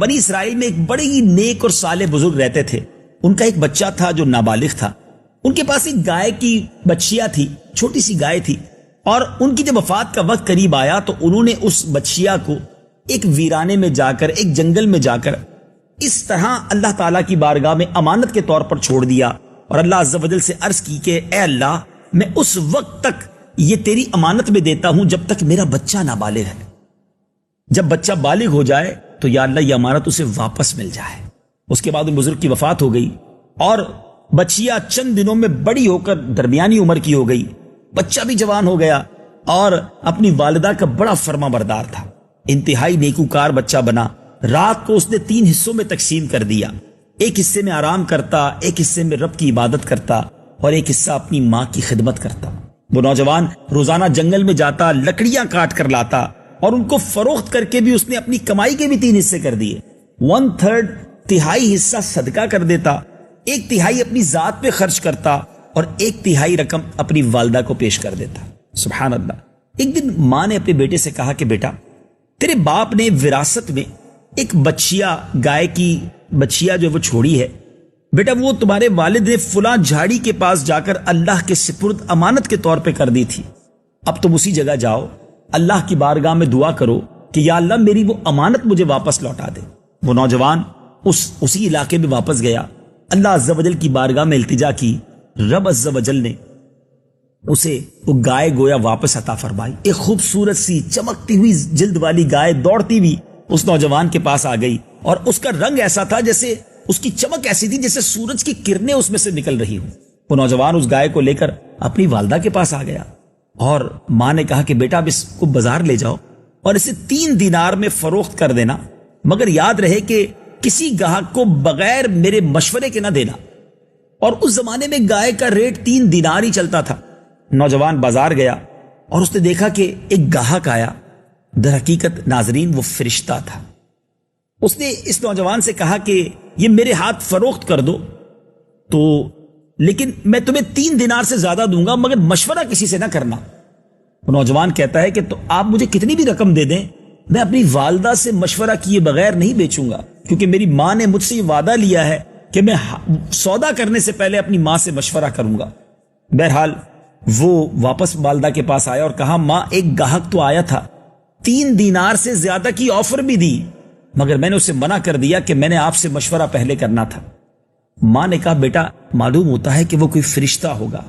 بنی اسرائیل میں ایک بڑے ہی نیک اور صالح بزرگ رہتے تھے. ان کا ایک بچہ تھا جو نابالغ تھا. ان کے پاس ایک گائے کی بچیا تھی، چھوٹی سی گائے تھی، اور ان کی جب وفات کا وقت قریب آیا تو انہوں نے اس بچیا کو ایک ویرانے میں جا کر، ایک جنگل میں جا کر اس طرح اللہ تعالیٰ کی بارگاہ میں امانت کے طور پر چھوڑ دیا، اور اللہ عز و جل سے عرض کی کہ اے اللہ، میں اس وقت تک یہ تیری امانت میں دیتا ہوں جب تک میرا بچہ نابالغ ہے. جب بچہ بالغ ہو جائے تو یا اللہ یہ امانت اسے واپس مل جائے. اس کے بعد ان بزرگ کی وفات ہو گئی اور بچیا چند دنوں میں بڑی ہو کر درمیانی عمر کی ہو گئی. بچہ بھی جوان ہو گیا اور اپنی والدہ کا بڑا فرما بردار تھا. انتہائی نیکوکار بچہ بنا. رات کو اس نے 3 حصوں میں تقسیم کر دیا. ایک حصے میں آرام کرتا، ایک حصے میں رب کی عبادت کرتا، اور ایک حصہ اپنی ماں کی خدمت کرتا. وہ نوجوان روزانہ جنگل میں جاتا، لکڑیاں کاٹ کر لاتا، اور ان کو فروخت کر کے بھی اس نے اپنی کمائی کے بھی 3 حصے کر دیے. 1/3 تہائی حصہ صدقہ کر دیتا، 1/3 اپنی ذات پہ خرچ کرتا، اور 1/3 رقم اپنی والدہ کو پیش کر دیتا. سبحان اللہ. ایک دن ماں نے اپنے بیٹے سے کہا کہ بیٹا، تیرے باپ نے وراثت میں ایک بچیا، گائے کی بچیا جو وہ چھوڑی ہے، بیٹا وہ تمہارے والد نے فلاں جھاڑی کے پاس جا کر اللہ کے سپرد امانت کے طور پہ کر دی تھی. اب تم اسی جگہ جاؤ، اللہ کی بارگاہ میں دعا کرو کہ یا اللہ میری وہ امانت مجھے واپس لوٹا دے. وہ نوجوان اسی علاقے میں واپس گیا، اللہ عز و جل کی بارگاہ میں التجا کی. رب عز و جل نے اسے وہ گائے گویا واپس عطا فرمائی. ایک خوبصورت سی چمکتی ہوئی جلد والی گائے دوڑتی ہوئی اس نوجوان کے پاس آ گئی، اور اس کا رنگ ایسا تھا جیسے اس کی چمک ایسی تھی جیسے سورج کی کرنیں اس میں سے نکل رہی ہوں. وہ نوجوان اس گائے کو لے کر اپنی والدہ کے پاس آ گیا، اور ماں نے کہا کہ بیٹا اب اس کو بازار لے جاؤ اور اسے 3 دینار میں فروخت کر دینا، مگر یاد رہے کہ کسی گاہک کو بغیر میرے مشورے کے نہ دینا. اور اس زمانے میں گائے کا ریٹ 3 دینار ہی چلتا تھا. نوجوان بازار گیا اور اس نے دیکھا کہ ایک گاہک آیا. در حقیقت ناظرین وہ فرشتہ تھا. اس نے اس نوجوان سے کہا کہ یہ میرے ہاتھ فروخت کر دو تو، لیکن میں تمہیں 3 دینار سے زیادہ دوں گا، مگر مشورہ کسی سے نہ کرنا. نوجوان کہتا ہے کہ تو آپ مجھے کتنی بھی رقم دے دیں، میں اپنی والدہ سے مشورہ کیے بغیر نہیں بیچوں گا، کیونکہ میری ماں نے مجھ سے یہ وعدہ لیا ہے کہ میں سودا کرنے سے پہلے اپنی ماں سے مشورہ کروں گا. بہرحال وہ واپس والدہ کے پاس آیا اور کہا ماں ایک گاہک تو آیا تھا، 3 دینار سے زیادہ کی آفر بھی دی، مگر میں نے اسے منع کر دیا کہ میں نے آپ سے مشورہ پہلے کرنا تھا. ماں نے کہا بیٹا معلوم ہوتا ہے کہ وہ کوئی فرشتہ ہوگا،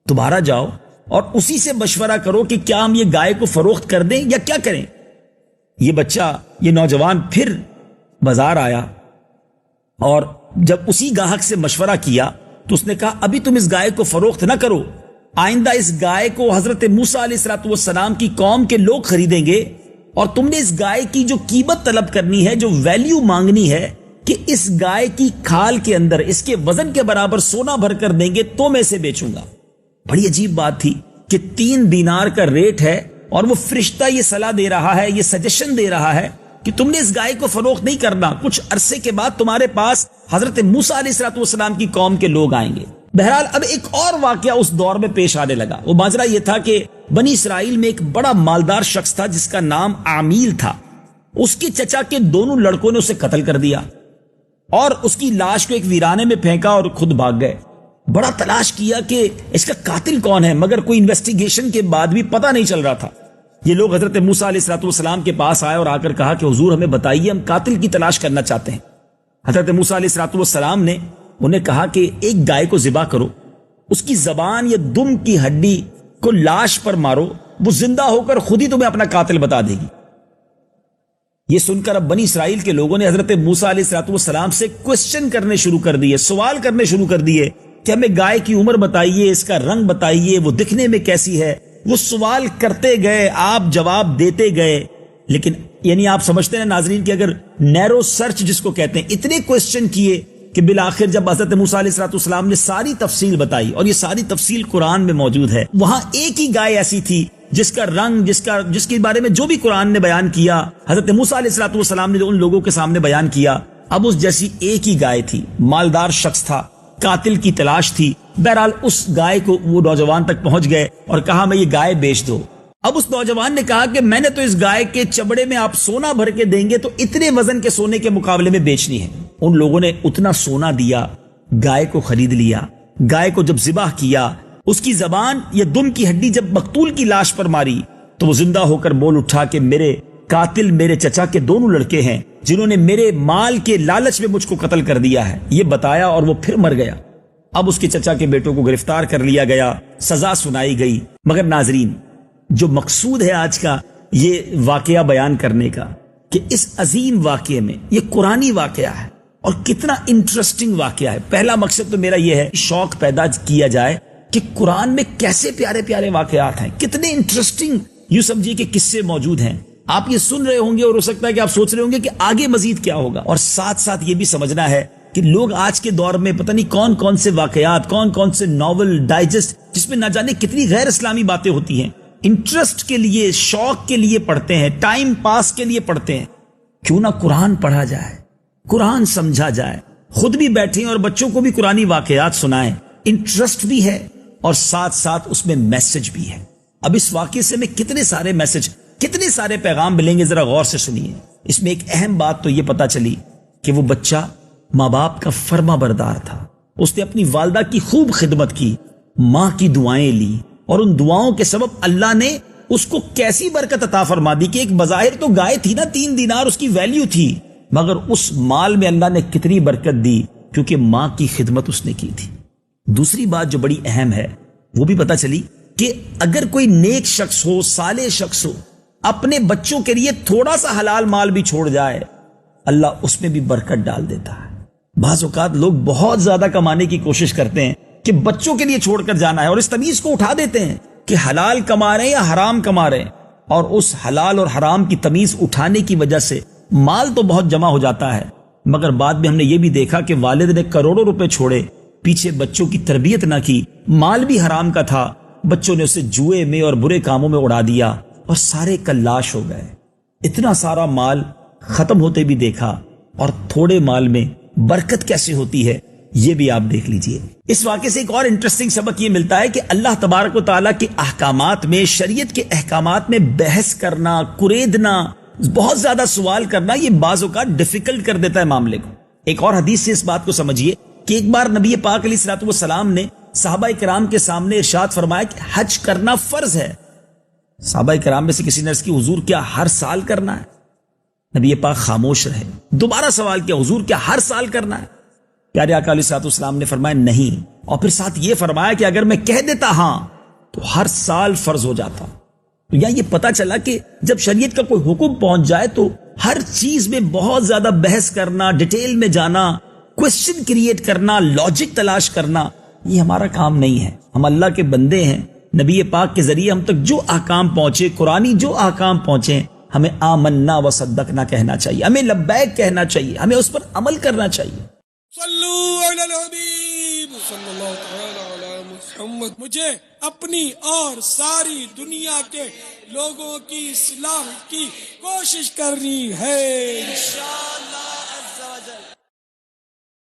تمہارا جاؤ اور اسی سے مشورہ کرو کہ کیا ہم یہ گائے کو فروخت کر دیں یا کیا کریں. یہ بچہ، یہ نوجوان پھر بازار آیا اور جب اسی گاہک سے مشورہ کیا تو اس نے کہا ابھی تم اس گائے کو فروخت نہ کرو، آئندہ اس گائے کو حضرت موسیٰ علیہ السلام کی قوم کے لوگ خریدیں گے، اور تم نے اس گائے کی جو قیمت طلب کرنی ہے، جو ویلیو مانگنی ہے کہ اس گائے کی کھال کے اندر اس کے وزن کے برابر سونا بھر کر دیں گے تو میں اسے بیچوں گا. بڑی عجیب بات تھی کہ 3 دینار کا ریٹ ہے اور وہ فرشتہ یہ صلاح دے رہا ہے، یہ سجیشن دے رہا ہے کہ تم نے اس گائے کو فروخت نہیں کرنا، کچھ عرصے کے بعد تمہارے پاس حضرت موسیٰ علیہ السلام کی قوم کے لوگ آئیں گے. بہرحال اب ایک اور واقعہ اس دور میں پیش آنے لگا. وہ ماجرا یہ تھا کہ بنی اسرائیل میں ایک بڑا مالدار شخص تھا جس کا نام عامیل تھا. اس کی چچا کے دونوں لڑکوں نے اسے قتل کر دیا اور اس کی لاش کو ایک ویرانے میں پھینکا اور خود بھاگ گئے. بڑا تلاش کیا کہ اس کا قاتل کون ہے، مگر کوئی انویسٹیگیشن کے بعد بھی پتہ نہیں چل رہا تھا. یہ لوگ حضرت موسیٰ علیہ السلام کے پاس آئے اور آ کر کہا کہ حضور ہمیں بتائیے، ہم قاتل کی تلاش کرنا چاہتے ہیں. حضرت موسیٰ علیہ السلام نے انہیں کہا کہ ایک گائے کو ذبح کرو، اس کی زبان یا دم کی ہڈی کو لاش پر مارو، وہ زندہ ہو کر خود ہی تمہیں اپنا قاتل بتا دے گی. یہ سن کر اب بنی اسرائیل کے لوگوں نے حضرت موسیٰ علیہ السلام سے کوسچن کرنے شروع کر دیے، سوال کرنے شروع کر دیے کہ ہمیں گائے کی عمر بتائیے، اس کا رنگ بتائیے، وہ دکھنے میں کیسی ہے. وہ سوال کرتے گئے، آپ جواب دیتے گئے، لیکن یعنی آپ سمجھتے ہیں ناظرین کہ اگر نیرو سرچ جس کو کہتے ہیں، اتنے کوسچن کیے کہ بالآخر جب حضرت موسیٰ علیہ السلام نے ساری تفصیل بتائی، اور یہ ساری تفصیل قرآن میں موجود ہے، وہاں ایک ہی گائے ایسی تھی جس کا رنگ، جس کے بارے میں جو بھی قرآن نے بیان کیا، حضرت موسیٰ علیہ السلام نے جو ان لوگوں کے سامنے بیان کیا، اب اس جیسی ایک ہی گائے تھی. مالدار شخص تھا، قاتل کی تلاش تھی. بہرحال اس گائے کو وہ نوجوان تک پہنچ گئے اور کہا میں یہ گائے بیچ دو. اب اس نوجوان نے کہا کہ میں نے تو اس گائے کے چمڑے میں آپ سونا بھر کے دیں گے تو اتنے وزن کے سونے کے مقابلے میں بیچنی ہے. ان لوگوں نے اتنا سونا دیا, گائے کو خرید لیا. گائے کو جب ذبح کیا, اس کی زبان یا دم کی ہڈی جب مقتول کی لاش پر ماری تو وہ زندہ ہو کر بول اٹھا کہ میرے قاتل میرے چچا کے دونوں لڑکے ہیں جنہوں نے میرے مال کے لالچ میں مجھ کو قتل کر دیا ہے. یہ بتایا اور وہ پھر مر گیا. اب اس کے چچا کے بیٹوں کو گرفتار کر لیا گیا, سزا سنائی گئی. مگر ناظرین, جو مقصود ہے آج کا یہ واقعہ بیان کرنے کا کہ اس عظیم واقعے میں یہ قرآنی واقعہ ہے اور کتنا انٹرسٹنگ واقعہ ہے. پہلا مقصد تو میرا یہ ہے شوق پیدا کیا جائے کہ قرآن میں کیسے پیارے پیارے واقعات ہیں, کتنے انٹرسٹنگ یوں سمجھیے کہ قصے موجود ہیں. آپ یہ سن رہے ہوں گے اور ہو سکتا ہے کہ آپ سوچ رہے ہوں گے کہ آگے مزید کیا ہوگا. اور ساتھ ساتھ یہ بھی سمجھنا ہے کہ لوگ آج کے دور میں پتہ نہیں کون کون سے واقعات, کون کون سے ناول ڈائجسٹ جس میں نہ جانے کتنی غیر اسلامی باتیں ہوتی ہیں, انٹرسٹ کے لیے, شوق کے لیے پڑھتے ہیں, ٹائم پاس کے لیے پڑھتے ہیں. کیوں نہ قرآن پڑھا جائے, قرآن سمجھا جائے, خود بھی بیٹھیں اور بچوں کو بھی قرآنی واقعات سنائیں. انٹرسٹ بھی ہے اور ساتھ ساتھ اس میں میسج بھی ہے. اب اس واقعے سے میں کتنے سارے میسج, کتنے سارے پیغام ملیں گے, ذرا غور سے سنیے. اس میں ایک اہم بات تو یہ پتا چلی کہ وہ بچہ ماں باپ کا فرما بردار تھا. اس نے اپنی والدہ کی خوب خدمت کی, ماں کی دعائیں لی اور ان دعاؤں کے سبب اللہ نے اس کو کیسی برکت عطا فرما دی کہ ایک بظاہر تو گائے تھی نا, 3 دینار اس کی ویلیو تھی, مگر اس مال میں اللہ نے کتنی برکت دی کیونکہ ماں کی خدمت اس نے کی تھی. دوسری بات جو بڑی اہم ہے وہ بھی پتا چلی کہ اگر کوئی نیک شخص ہو, صالح شخص ہو, اپنے بچوں کے لیے تھوڑا سا حلال مال بھی چھوڑ جائے, اللہ اس میں بھی برکت ڈال دیتا ہے. بعض اوقات لوگ بہت زیادہ کمانے کی کوشش کرتے ہیں کہ بچوں کے لیے چھوڑ کر جانا ہے اور اس تمیز کو اٹھا دیتے ہیں کہ حلال کما رہے ہیں یا حرام کما رہے ہیں, اور اس حلال اور حرام کی تمیز اٹھانے کی وجہ سے مال تو بہت جمع ہو جاتا ہے, مگر بعد میں ہم نے یہ بھی دیکھا کہ والد نے کروڑوں روپے چھوڑے, پیچھے بچوں کی تربیت نہ کی, مال بھی حرام کا تھا, بچوں نے اسے جوئے میں اور برے کاموں میں اڑا دیا اور سارے کلاش ہو گئے. اتنا سارا مال ختم ہوتے بھی دیکھا, اور تھوڑے مال میں برکت کیسے ہوتی ہے یہ بھی آپ دیکھ لیجئے. اس واقعے سے ایک اور انٹرسٹنگ سبق یہ ملتا ہے کہ اللہ تبارک و تعالیٰ کے احکامات میں, شریعت کے احکامات میں بحث کرنا, کریدنا, بہت زیادہ سوال کرنا, یہ بعض اوقات ڈیفیکلٹ کر دیتا ہے معاملے کو. ایک اور حدیث سے اس بات کو سمجھیے کہ ایک بار نبی پاک علیہ الصلوۃ والسلام نے صحابہ کرام کے سامنے ارشاد فرمایا کہ حج کرنا فرض ہے. صحابہ کرام میں سے کسی نے عرض کی حضور کیا ہر سال کرنا ہے؟ نبی پاک خاموش رہے. دوبارہ سوال کیا, حضور کیا ہر سال کرنا ہے؟ پیارے آقا علیہ الصلوۃ والسلام نے فرمایا نہیں, اور پھر ساتھ یہ فرمایا کہ اگر میں کہہ دیتا ہاں تو ہر سال فرض ہو جاتا. تو یہاں یہ پتا چلا کہ جب شریعت کا کوئی حکم پہنچ جائے تو ہر چیز میں بہت زیادہ بحث کرنا, ڈیٹیل میں جانا, کوشچن کریٹ کرنا, لاجک تلاش کرنا, یہ ہمارا کام نہیں ہے. ہم اللہ کے بندے ہیں. نبی پاک کے ذریعے ہم تک جو احکام پہنچے, قرآنی جو احکام پہنچے, ہمیں آمنا و صدقنا کہنا چاہیے, ہمیں لبیک کہنا چاہیے, ہمیں اس پر عمل کرنا چاہیے. صلو علی الحبیب صلی اللہ تعالی علی محمد. مجھے اپنی اور ساری دنیا کے لوگوں کی اصلاح کی کوشش کرنی ہے.